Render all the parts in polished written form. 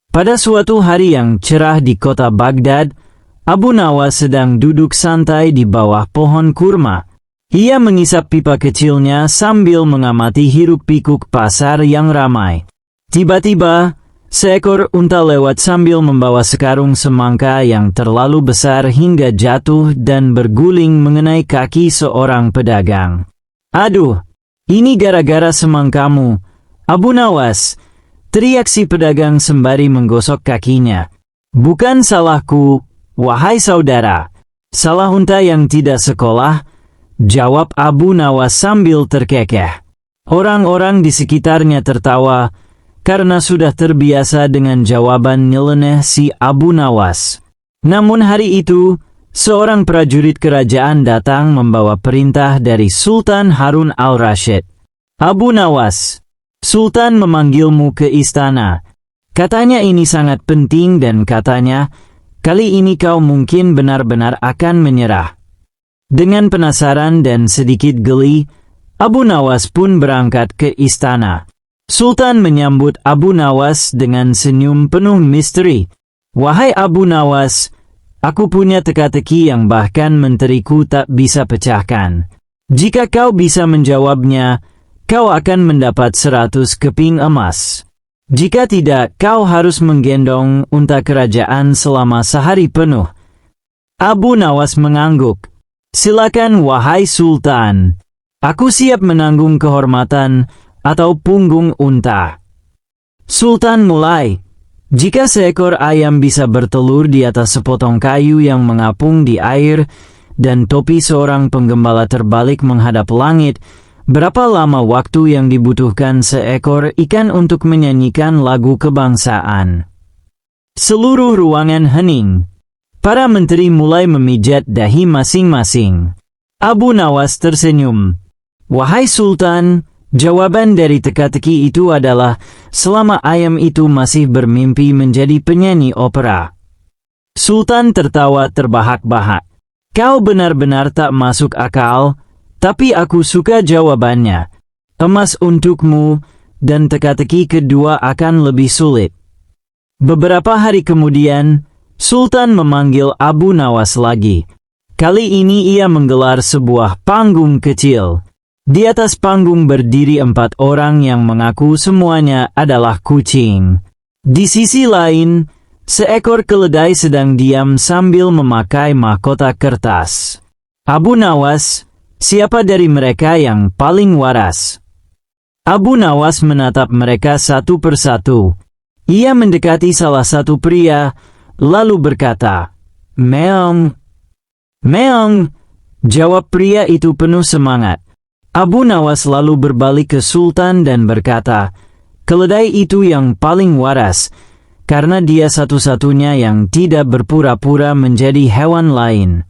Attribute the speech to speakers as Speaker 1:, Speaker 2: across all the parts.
Speaker 1: Pada suatu hari yang cerah di kota Baghdad, Abu Nawas sedang duduk santai di bawah pohon kurma. Ia mengisap pipa kecilnya sambil mengamati hiruk-pikuk pasar yang ramai. Tiba-tiba, seekor unta lewat sambil membawa sekarung semangka yang terlalu besar hingga jatuh dan berguling mengenai kaki seorang pedagang. "Aduh, ini gara-gara semangkamu, Abu Nawas," teriak si pedagang sembari menggosok kakinya. "Bukan salahku, wahai saudara. Salah unta yang tidak sekolah," jawab Abu Nawas sambil terkekeh. Orang-orang di sekitarnya tertawa karena sudah terbiasa dengan jawaban nyeleneh si Abu Nawas. Namun hari itu, seorang prajurit kerajaan datang membawa perintah dari Sultan Harun al-Rashid. "Abu Nawas, Sultan memanggilmu ke istana. Katanya ini sangat penting dan katanya, kali ini kau mungkin benar-benar akan menyerah." Dengan penasaran dan sedikit geli, Abu Nawas pun berangkat ke istana. Sultan menyambut Abu Nawas dengan senyum penuh misteri. "Wahai Abu Nawas, aku punya teka-teki yang bahkan menteriku tak bisa pecahkan. Jika kau bisa menjawabnya, kau akan mendapat 100 keping emas. Jika tidak, kau harus menggendong unta kerajaan selama sehari penuh." Abu Nawas mengangguk. "Silakan wahai Sultan. Aku siap menanggung kehormatan atau punggung unta." Sultan mulai. "Jika seekor ayam bisa bertelur di atas sepotong kayu yang mengapung di air dan topi seorang penggembala terbalik menghadap langit, berapa lama waktu yang dibutuhkan seekor ikan untuk menyanyikan lagu kebangsaan?" Seluruh ruangan hening. Para menteri mulai memijat dahi masing-masing. Abu Nawas tersenyum. "Wahai Sultan, jawaban dari teka-teki itu adalah selama ayam itu masih bermimpi menjadi penyanyi opera." Sultan tertawa terbahak-bahak. "Kau benar-benar tak masuk akal, tapi aku suka jawabannya. Emas untukmu, dan teka-teki kedua akan lebih sulit." Beberapa hari kemudian, Sultan memanggil Abu Nawas lagi. Kali ini ia menggelar sebuah panggung kecil. Di atas panggung berdiri 4 orang yang mengaku semuanya adalah kucing. Di sisi lain, seekor keledai sedang diam sambil memakai mahkota kertas. "Abu Nawas, siapa dari mereka yang paling waras?" Abu Nawas menatap mereka satu persatu. Ia mendekati salah satu pria, lalu berkata, "Meong." "Meong," jawab pria itu penuh semangat. Abu Nawas lalu berbalik ke Sultan dan berkata, "Keledai itu yang paling waras, karena dia satu-satunya yang tidak berpura-pura menjadi hewan lain."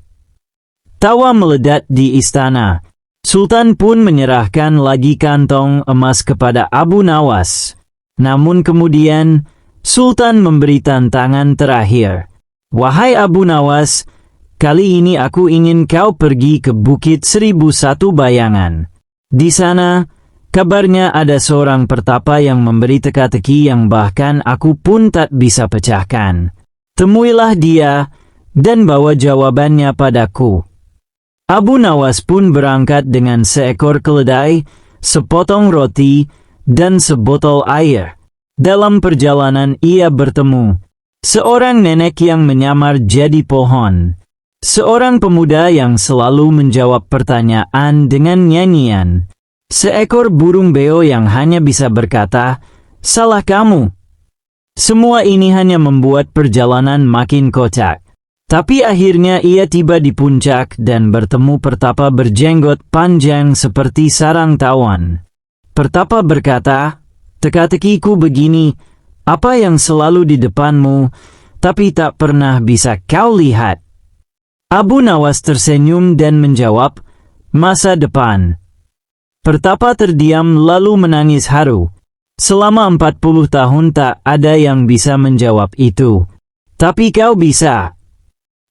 Speaker 1: Tawa meledak di istana. Sultan pun menyerahkan lagi kantong emas kepada Abu Nawas. Namun kemudian, Sultan memberi tantangan terakhir. "Wahai Abu Nawas, kali ini aku ingin kau pergi ke Bukit 1001 Bayangan. Di sana, kabarnya ada seorang pertapa yang memberi teka-teki yang bahkan aku pun tak bisa pecahkan. Temuilah dia, dan bawa jawabannya padaku." Abu Nawas pun berangkat dengan seekor keledai, sepotong roti, dan sebotol air. Dalam perjalanan ia bertemu seorang nenek yang menyamar jadi pohon. Seorang pemuda yang selalu menjawab pertanyaan dengan nyanyian. Seekor burung beo yang hanya bisa berkata, "Salah kamu." Semua ini hanya membuat perjalanan makin kocak. Tapi akhirnya ia tiba di puncak dan bertemu pertapa berjenggot panjang seperti sarang tawon. Pertapa berkata, "Teka-tekiku begini, apa yang selalu di depanmu, tapi tak pernah bisa kau lihat?" Abu Nawas tersenyum dan menjawab, "Masa depan." Pertapa terdiam lalu menangis haru. Selama 40 tahun tak ada yang bisa menjawab itu. "Tapi kau bisa."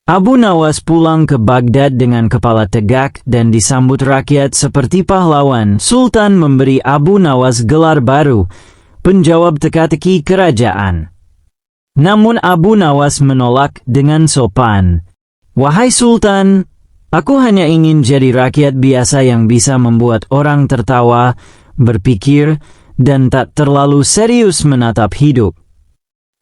Speaker 1: Abu Nawas pulang ke Baghdad dengan kepala tegak dan disambut rakyat seperti pahlawan. Sultan memberi Abu Nawas gelar baru, penjawab teka-teki kerajaan. Namun Abu Nawas menolak dengan sopan. "Wahai Sultan, aku hanya ingin jadi rakyat biasa yang bisa membuat orang tertawa, berpikir, dan tak terlalu serius menatap hidup."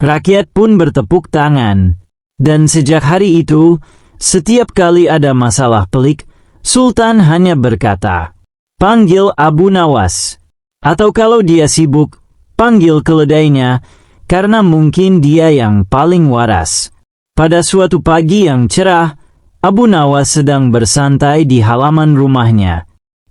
Speaker 1: Rakyat pun bertepuk tangan. Dan sejak hari itu, setiap kali ada masalah pelik, Sultan hanya berkata, "Panggil Abu Nawas." Atau kalau dia sibuk, panggil keledainya, karena mungkin dia yang paling waras. Pada suatu pagi yang cerah, Abu Nawas sedang bersantai di halaman rumahnya.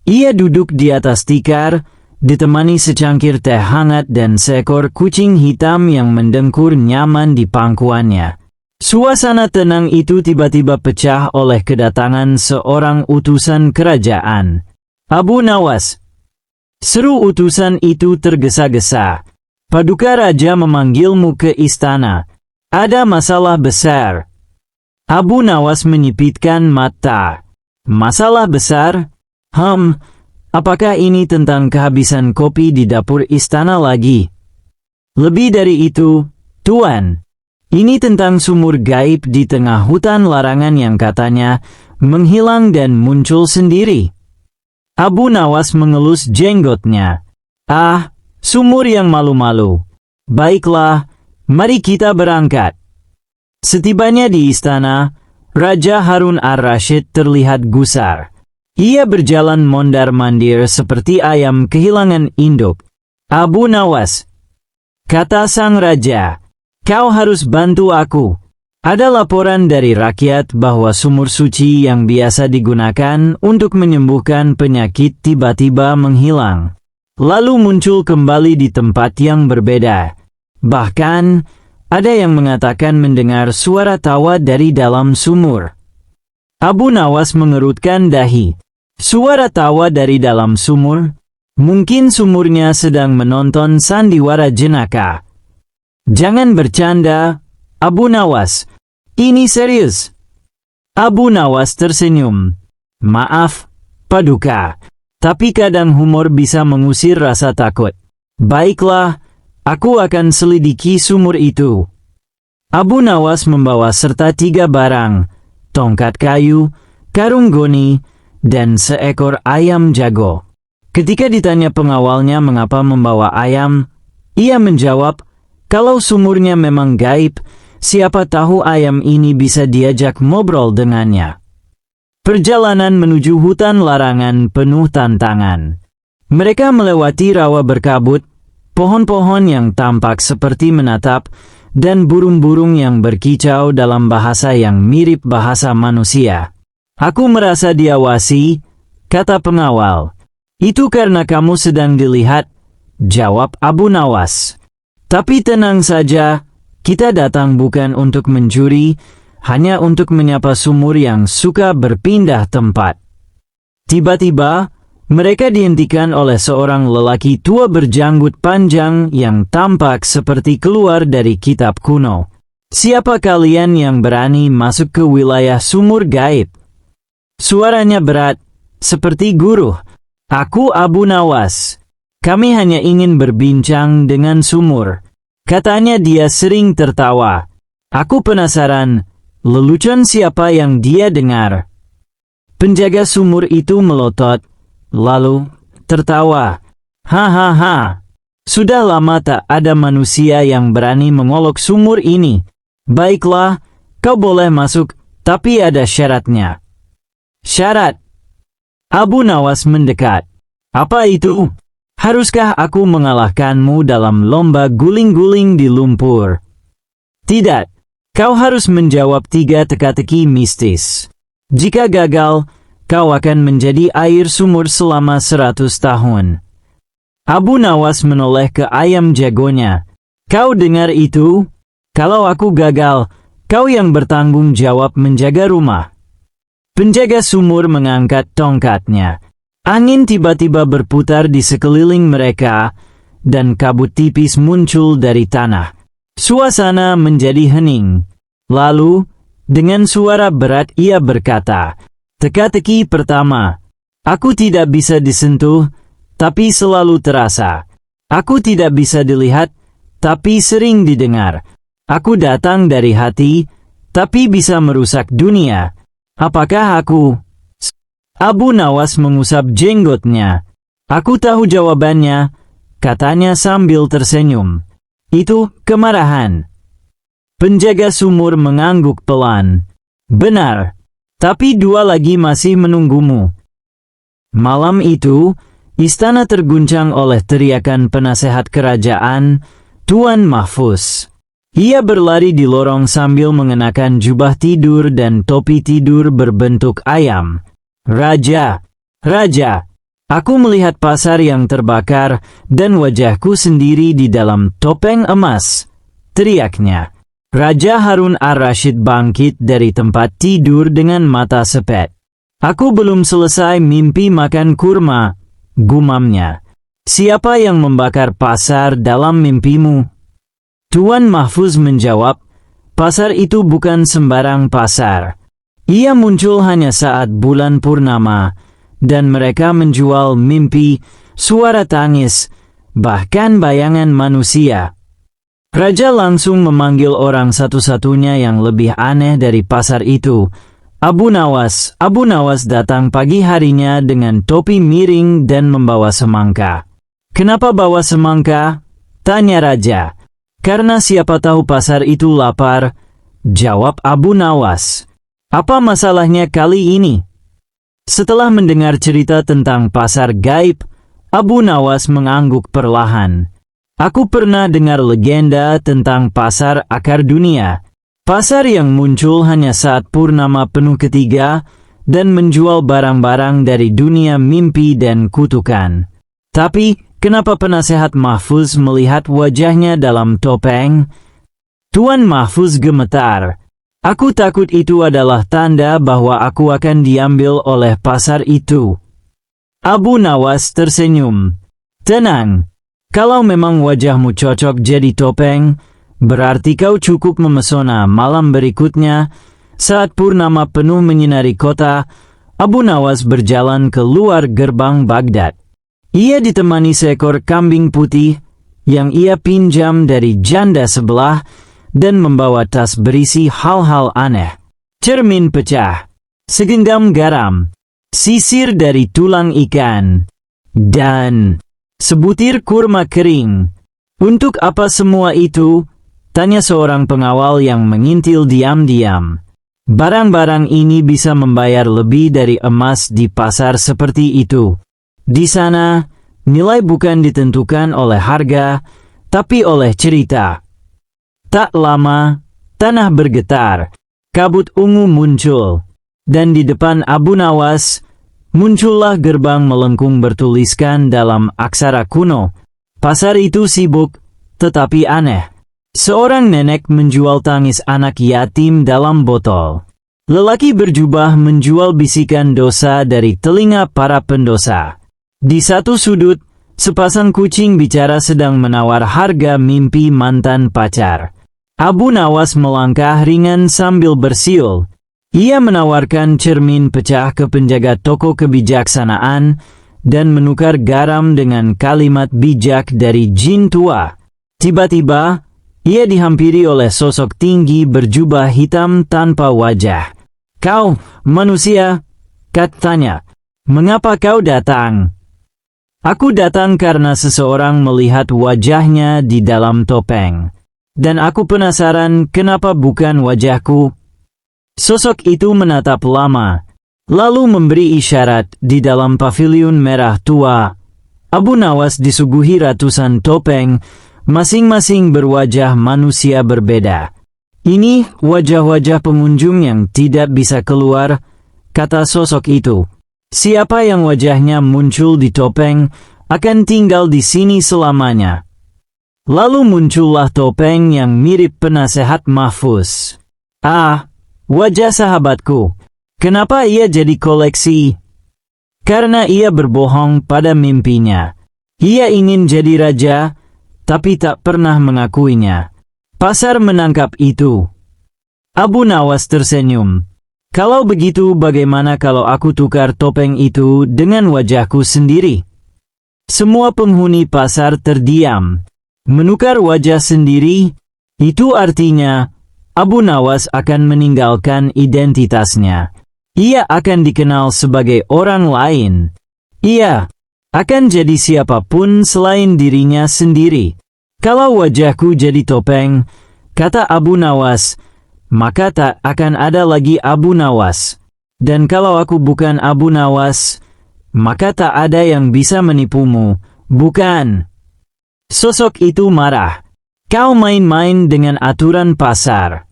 Speaker 1: Ia duduk di atas tikar, ditemani secangkir teh hangat dan seekor kucing hitam yang mendengkur nyaman di pangkuannya. Suasana tenang itu tiba-tiba pecah oleh kedatangan seorang utusan kerajaan. "Abu Nawas!" seru utusan itu tergesa-gesa. "Paduka Raja memanggilmu ke istana. Ada masalah besar." Abu Nawas menyipitkan mata. "Masalah besar? Apakah ini tentang kehabisan kopi di dapur istana lagi?" "Lebih dari itu, Tuan. Ini tentang sumur gaib di tengah hutan larangan yang katanya menghilang dan muncul sendiri." Abu Nawas mengelus jenggotnya. "Ah, sumur yang malu-malu. Baiklah, mari kita berangkat." Setibanya di istana, Raja Harun ar-Rasyid terlihat gusar. Ia berjalan mondar-mandir seperti ayam kehilangan induk. "Abu Nawas," kata sang raja, "kau harus bantu aku. Ada laporan dari rakyat bahwa sumur suci yang biasa digunakan untuk menyembuhkan penyakit tiba-tiba menghilang. Lalu muncul kembali di tempat yang berbeda. Bahkan, ada yang mengatakan mendengar suara tawa dari dalam sumur." Abu Nawas mengerutkan dahi. Suara tawa dari dalam sumur? Mungkin sumurnya sedang menonton sandiwara jenaka. "Jangan bercanda, Abu Nawas. Ini serius." Abu Nawas tersenyum. "Maaf, Paduka, tapi kadang humor bisa mengusir rasa takut. Baiklah, aku akan selidiki sumur itu." Abu Nawas membawa serta 3 barang, tongkat kayu, karung goni, dan seekor ayam jago. Ketika ditanya pengawalnya mengapa membawa ayam, ia menjawab, kalau sumurnya memang gaib, siapa tahu ayam ini bisa diajak ngobrol dengannya. Perjalanan menuju hutan larangan penuh tantangan. Mereka melewati rawa berkabut, pohon-pohon yang tampak seperti menatap, dan burung-burung yang berkicau dalam bahasa yang mirip bahasa manusia. "Aku merasa diawasi," kata pengawal. "Itu karena kamu sedang dilihat," jawab Abu Nawas. "Tapi tenang saja, kita datang bukan untuk mencuri, hanya untuk menyapa sumur yang suka berpindah tempat." Tiba-tiba, mereka dihentikan oleh seorang lelaki tua berjanggut panjang yang tampak seperti keluar dari kitab kuno. "Siapa kalian yang berani masuk ke wilayah sumur gaib?" Suaranya berat, seperti guruh. "Aku Abu Nawas. Kami hanya ingin berbincang dengan sumur," katanya dia sering tertawa. "Aku penasaran, lelucon siapa yang dia dengar?" Penjaga sumur itu melotot, lalu tertawa. "Hahaha, sudah lama tak ada manusia yang berani mengolok sumur ini. Baiklah, kau boleh masuk, tapi ada syaratnya." "Syarat?" Abu Nawas mendekat. "Apa itu?" "Haruskah aku mengalahkanmu dalam lomba guling-guling di lumpur?" "Tidak. Kau harus menjawab 3 teka-teki mistis. Jika gagal, kau akan menjadi air sumur selama 100 tahun." Abu Nawas menoleh ke ayam jagonya. "Kau dengar itu? Kalau aku gagal, kau yang bertanggung jawab menjaga rumah." Penjaga sumur mengangkat tongkatnya. Angin tiba-tiba berputar di sekeliling mereka, dan kabut tipis muncul dari tanah. Suasana menjadi hening. Lalu, dengan suara berat ia berkata, "Teka-teki pertama. Aku tidak bisa disentuh, tapi selalu terasa. Aku tidak bisa dilihat, tapi sering didengar. Aku datang dari hati, tapi bisa merusak dunia. Apakah aku? Abu Nawas mengusap jenggotnya. Aku tahu jawabannya, katanya sambil tersenyum. Itu kemarahan. Penjaga sumur mengangguk pelan. Benar, tapi dua lagi masih menunggumu. Malam itu, istana terguncang oleh teriakan penasehat kerajaan, Tuan Mahfuz. Ia berlari di lorong sambil mengenakan jubah tidur dan topi tidur berbentuk ayam. Raja, Raja, aku melihat pasar yang terbakar dan wajahku sendiri di dalam topeng emas, teriaknya. Raja Harun ar-Rasyid bangkit dari tempat tidur dengan mata sepet. Aku belum selesai mimpi makan kurma, gumamnya. Siapa yang membakar pasar dalam mimpimu? Tuan Mahfuz menjawab, pasar itu bukan sembarang pasar. Ia muncul hanya saat bulan purnama, dan mereka menjual mimpi, suara tangis, bahkan bayangan manusia. Raja langsung memanggil orang satu-satunya yang lebih aneh dari pasar itu. Abu Nawas. Abu Nawas datang pagi harinya dengan topi miring dan membawa semangka. Kenapa bawa semangka? Tanya Raja. Karena siapa tahu pasar itu lapar, jawab Abu Nawas. Apa masalahnya kali ini? Setelah mendengar cerita tentang pasar gaib, Abu Nawas mengangguk perlahan. Aku pernah dengar legenda tentang pasar akar dunia. Pasar yang muncul hanya saat purnama penuh ketiga dan menjual barang-barang dari dunia mimpi dan kutukan. Tapi, kenapa penasehat Mahfuz melihat wajahnya dalam topeng? Tuan Mahfuz gemetar. Aku takut itu adalah tanda bahwa aku akan diambil oleh pasar itu. Abu Nawas tersenyum. Tenang, kalau memang wajahmu cocok jadi topeng, berarti kau cukup memesona. Malam berikutnya, saat purnama penuh menyinari kota, Abu Nawas berjalan ke luar gerbang Baghdad. Ia ditemani seekor kambing putih yang ia pinjam dari janda sebelah dan membawa tas berisi hal-hal aneh. Cermin pecah, segenggam garam, sisir dari tulang ikan, dan sebutir kurma kering. Untuk apa semua itu? Tanya seorang pengawal yang mengintil diam-diam. Barang-barang ini bisa membayar lebih dari emas di pasar seperti itu. Di sana, nilai bukan ditentukan oleh harga, tapi oleh cerita. Tak lama, tanah bergetar, kabut ungu muncul, dan di depan Abu Nawas, muncullah gerbang melengkung bertuliskan dalam aksara kuno. Pasar itu sibuk, tetapi aneh. Seorang nenek menjual tangis anak yatim dalam botol. Lelaki berjubah menjual bisikan dosa dari telinga para pendosa. Di satu sudut, sepasang kucing bicara sedang menawar harga mimpi mantan pacar. Abu Nawas melangkah ringan sambil bersiul. Ia menawarkan cermin pecah ke penjaga toko kebijaksanaan dan menukar garam dengan kalimat bijak dari jin tua. Tiba-tiba, ia dihampiri oleh sosok tinggi berjubah hitam tanpa wajah. Kau, manusia, katanya. Mengapa kau datang? Aku datang karena seseorang melihat wajahnya di dalam topeng. Dan aku penasaran kenapa bukan wajahku. Sosok itu menatap lama, lalu memberi isyarat di dalam paviliun merah tua. Abu Nawas disuguhi ratusan topeng, masing-masing berwajah manusia berbeda. Ini wajah-wajah pengunjung yang tidak bisa keluar, kata sosok itu. Siapa yang wajahnya muncul di topeng akan tinggal di sini selamanya. Lalu muncullah topeng yang mirip penasehat Mahfuz. Ah, wajah sahabatku. Kenapa ia jadi koleksi? Karena ia berbohong pada mimpinya. Ia ingin jadi raja, tapi tak pernah mengakuinya. Pasar menangkap itu. Abu Nawas tersenyum. Kalau begitu bagaimana kalau aku tukar topeng itu dengan wajahku sendiri? Semua penghuni pasar terdiam. Menukar wajah sendiri? Itu artinya, Abu Nawas akan meninggalkan identitasnya. Ia akan dikenal sebagai orang lain. Ia akan jadi siapapun selain dirinya sendiri. Kalau wajahku jadi topeng, kata Abu Nawas, maka tak akan ada lagi Abu Nawas. Dan kalau aku bukan Abu Nawas, maka tak ada yang bisa menipumu, bukan? Sosok itu marah. Kau main-main dengan aturan pasar.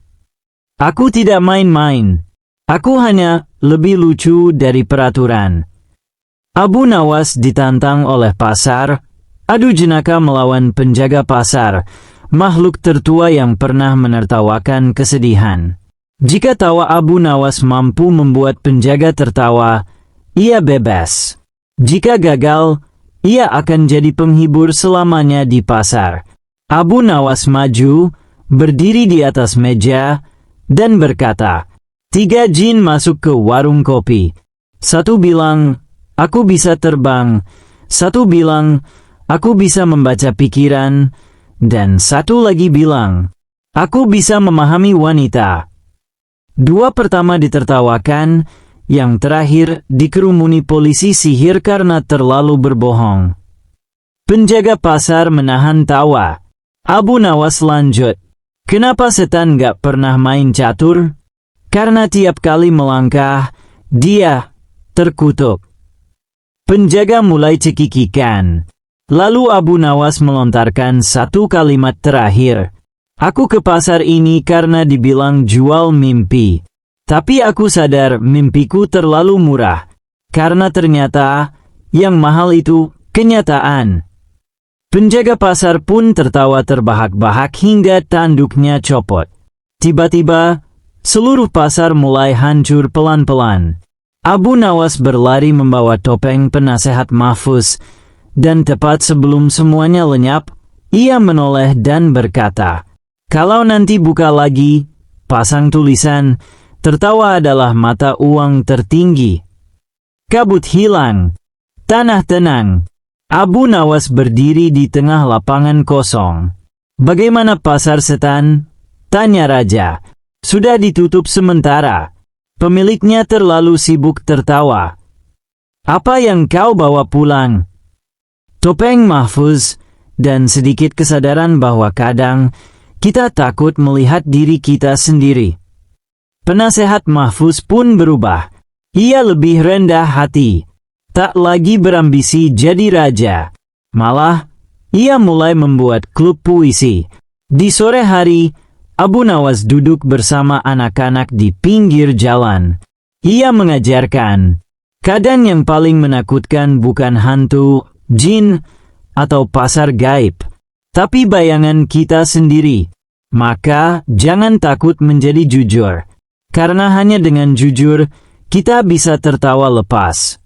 Speaker 1: Aku tidak main-main. Aku hanya lebih lucu dari peraturan. Abu Nawas ditantang oleh pasar, adu jenaka melawan penjaga pasar, makhluk tertua yang pernah menertawakan kesedihan. Jika tawa Abu Nawas mampu membuat penjaga tertawa, ia bebas. Jika gagal, ia akan jadi penghibur selamanya di pasar. Abu Nawas maju, berdiri di atas meja, dan berkata, 3 jin masuk ke warung kopi. Satu bilang, aku bisa terbang. Satu bilang, aku bisa membaca pikiran. Dan satu lagi bilang, aku bisa memahami wanita. 2 pertama ditertawakan, yang terakhir dikerumuni polisi sihir karena terlalu berbohong. Penjaga pasar menahan tawa. Abu Nawas lanjut, kenapa setan gak pernah main catur? Karena tiap kali melangkah, dia terkutuk. Penjaga mulai cekikikan. Lalu Abu Nawas melontarkan satu kalimat terakhir. Aku ke pasar ini karena dibilang jual mimpi. Tapi aku sadar mimpiku terlalu murah. Karena ternyata yang mahal itu kenyataan. Penjaga pasar pun tertawa terbahak-bahak hingga tanduknya copot. Tiba-tiba, seluruh pasar mulai hancur pelan-pelan. Abu Nawas berlari membawa topeng penasehat Mahfuz, dan tepat sebelum semuanya lenyap, ia menoleh dan berkata, kalau nanti buka lagi, pasang tulisan, tertawa adalah mata uang tertinggi. Kabut hilang, tanah tenang. Abu Nawas berdiri di tengah lapangan kosong. Bagaimana pasar setan? Tanya raja. Sudah ditutup sementara. Pemiliknya terlalu sibuk tertawa. Apa yang kau bawa pulang? Topeng Mahfuz, dan sedikit kesadaran bahwa kadang kita takut melihat diri kita sendiri. Penasehat Mahfuz pun berubah. Ia lebih rendah hati. Tak lagi berambisi jadi raja. Malah, ia mulai membuat klub puisi. Di sore hari, Abu Nawas duduk bersama anak-anak di pinggir jalan. Ia mengajarkan, keadaan yang paling menakutkan bukan hantu, jin, atau pasar gaib, tapi bayangan kita sendiri. Maka, jangan takut menjadi jujur. Karena hanya dengan jujur, kita bisa tertawa lepas.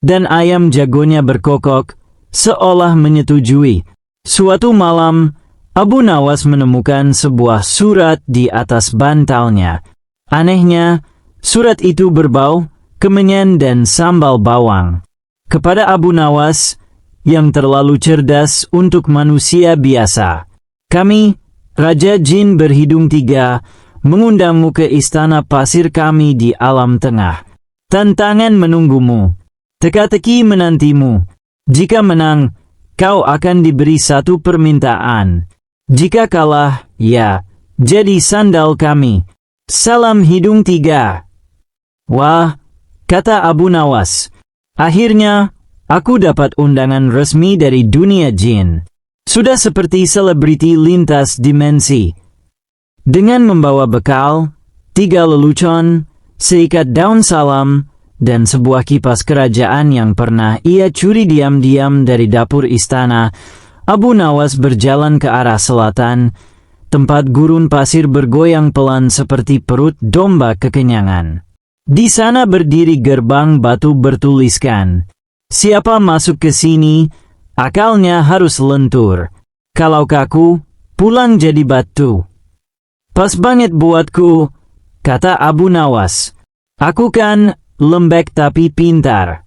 Speaker 1: Dan ayam jagonya berkokok, seolah menyetujui. Suatu malam, Abu Nawas menemukan sebuah surat di atas bantalnya. Anehnya, surat itu berbau kemenyan dan sambal bawang. Kepada Abu Nawas, yang terlalu cerdas untuk manusia biasa. Kami, Raja Jin berhidung 3, mengundangmu ke istana pasir kami di alam tengah. Tantangan menunggumu. Teka-teki menantimu. Jika menang, kau akan diberi satu permintaan. Jika kalah, ya, jadi sandal kami. Salam hidung 3. Wah, kata Abu Nawas. Akhirnya, aku dapat undangan resmi dari dunia jin. Sudah seperti selebriti lintas dimensi. Dengan membawa bekal, 3 lelucon, seikat daun salam, dan sebuah kipas kerajaan yang pernah ia curi diam-diam dari dapur istana, Abu Nawas berjalan ke arah selatan, tempat gurun pasir bergoyang pelan seperti perut domba kekenyangan. Di sana berdiri gerbang batu bertuliskan, siapa masuk ke sini, akalnya harus lentur. Kalau kaku, pulang jadi batu. Pas banget buatku, kata Abu Nawas. Aku kan lembek tapi pintar.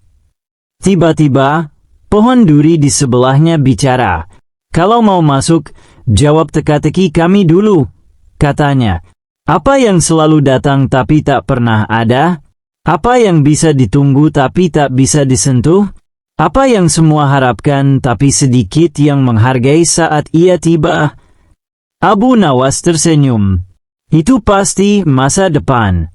Speaker 1: Tiba-tiba, pohon duri di sebelahnya bicara. Kalau mau masuk, Jawab teka-teki kami dulu, katanya. Apa yang selalu datang tapi tak pernah ada? Apa yang bisa ditunggu tapi tak bisa disentuh? Apa yang semua harapkan tapi sedikit yang menghargai saat ia tiba? Abu Nawas tersenyum. Itu pasti masa depan.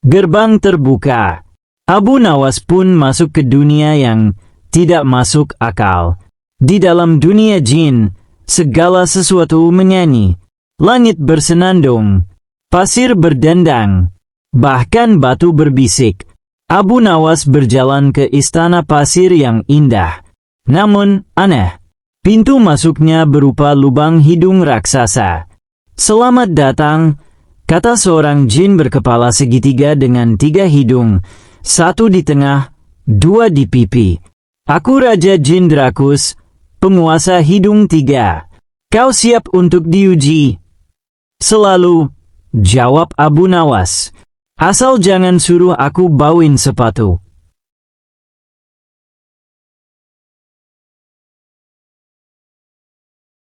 Speaker 1: Gerbang terbuka. Abu Nawas pun masuk ke dunia yang tidak masuk akal. Di dalam dunia jin, segala sesuatu menyanyi. Langit bersenandung. Pasir berdendang, bahkan batu berbisik. Abu Nawas berjalan ke istana pasir yang indah. Namun, aneh. Pintu masuknya berupa lubang hidung raksasa. Selamat datang, kata seorang jin berkepala segitiga dengan 3 hidung, 1 di tengah, 2 di pipi. Aku Raja Jin Drakus, penguasa hidung 3. Kau siap untuk diuji? Selalu, jawab Abu Nawas. Asal jangan suruh aku bawain sepatu.